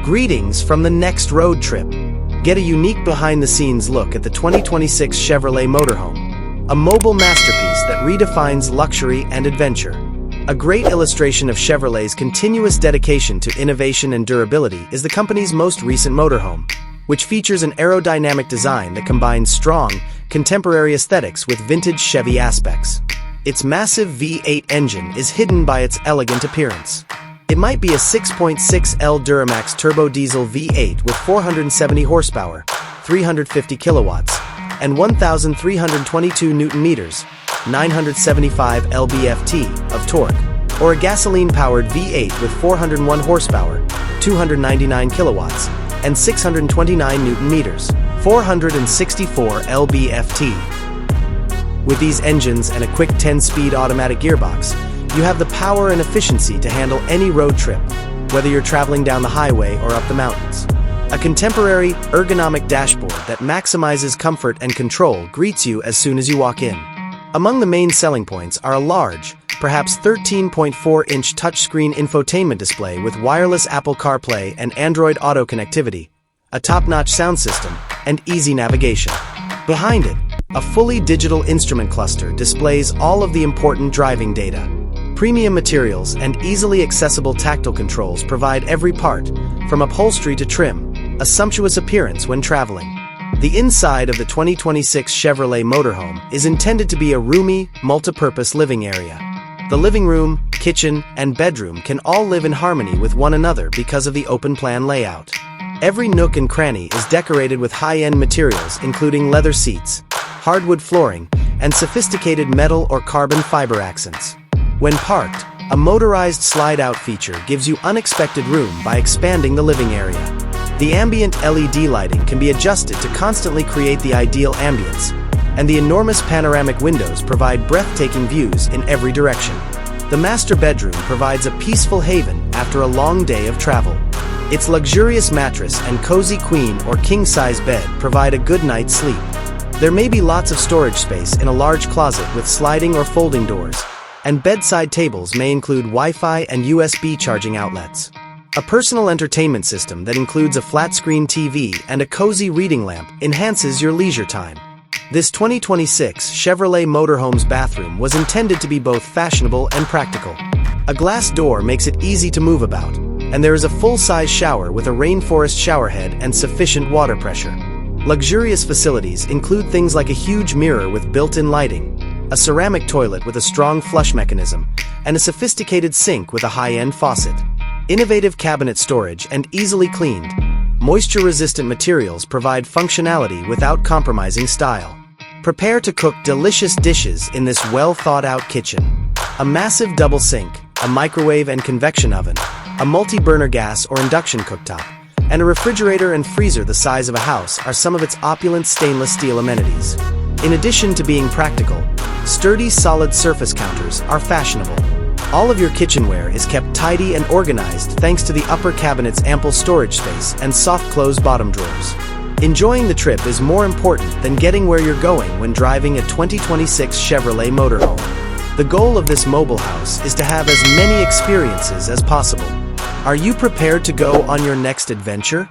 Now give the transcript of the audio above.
Greetings from the next road trip. Get a unique behind-the-scenes look at the 2026 Chevrolet Motorhome, a mobile masterpiece that redefines luxury and adventure. A great illustration of Chevrolet's continuous dedication to innovation and durability is the company's most recent motorhome, which features an aerodynamic design that combines strong, contemporary aesthetics with vintage Chevy aspects. Its massive V8 engine is hidden by its elegant appearance. It might be a 6.6L Duramax Turbo-Diesel V8 with 470 horsepower, 350 kilowatts, and 1,322 Newton-meters, 975 lb-ft of torque, or a gasoline-powered V8 with 401 horsepower, 299 kilowatts, and 629 Newton-meters, 464 lb-ft. With these engines and a quick 10-speed automatic gearbox, you have the power and efficiency to handle any road trip, whether you're traveling down the highway or up the mountains. A contemporary, ergonomic dashboard that maximizes comfort and control greets you as soon as you walk in. Among the main selling points are a large, perhaps 13.4-inch touchscreen infotainment display with wireless Apple CarPlay and Android Auto connectivity, a top-notch sound system, and easy navigation. Behind it, a fully digital instrument cluster displays all of the important driving data. Premium materials and easily accessible tactile controls provide every part, from upholstery to trim, a sumptuous appearance when traveling. The inside of the 2026 Chevrolet Motorhome is intended to be a roomy, multi-purpose living area. The living room, kitchen, and bedroom can all live in harmony with one another because of the open-plan layout. Every nook and cranny is decorated with high-end materials including leather seats, hardwood flooring, and sophisticated metal or carbon fiber accents. When parked, a motorized slide-out feature gives you unexpected room by expanding the living area. The ambient LED lighting can be adjusted to constantly create the ideal ambience, and the enormous panoramic windows provide breathtaking views in every direction. The master bedroom provides a peaceful haven after a long day of travel. Its luxurious mattress and cozy queen or king-size bed provide a good night's sleep. There may be lots of storage space in a large closet with sliding or folding doors, and bedside tables may include Wi-Fi and USB charging outlets. A personal entertainment system that includes a flat-screen TV and a cozy reading lamp enhances your leisure time. This 2026 Chevrolet Motorhome's bathroom was intended to be both fashionable and practical. A glass door makes it easy to move about, and there is a full-size shower with a rainforest showerhead and sufficient water pressure. Luxurious facilities include things like a huge mirror with built-in lighting, a ceramic toilet with a strong flush mechanism, and a sophisticated sink with a high-end faucet. Innovative cabinet storage and easily cleaned, moisture-resistant materials provide functionality without compromising style. Prepare to cook delicious dishes in this well-thought-out kitchen. A massive double sink, a microwave and convection oven, a multi-burner gas or induction cooktop, and a refrigerator and freezer the size of a house are some of its opulent stainless steel amenities. In addition to being practical, sturdy solid surface counters are fashionable. All of your kitchenware is kept tidy and organized thanks to the upper cabinet's ample storage space and soft-close bottom drawers. Enjoying the trip is more important than getting where you're going when driving a 2026 Chevrolet Motorhome. The goal of this mobile house is to have as many experiences as possible. Are you prepared to go on your next adventure?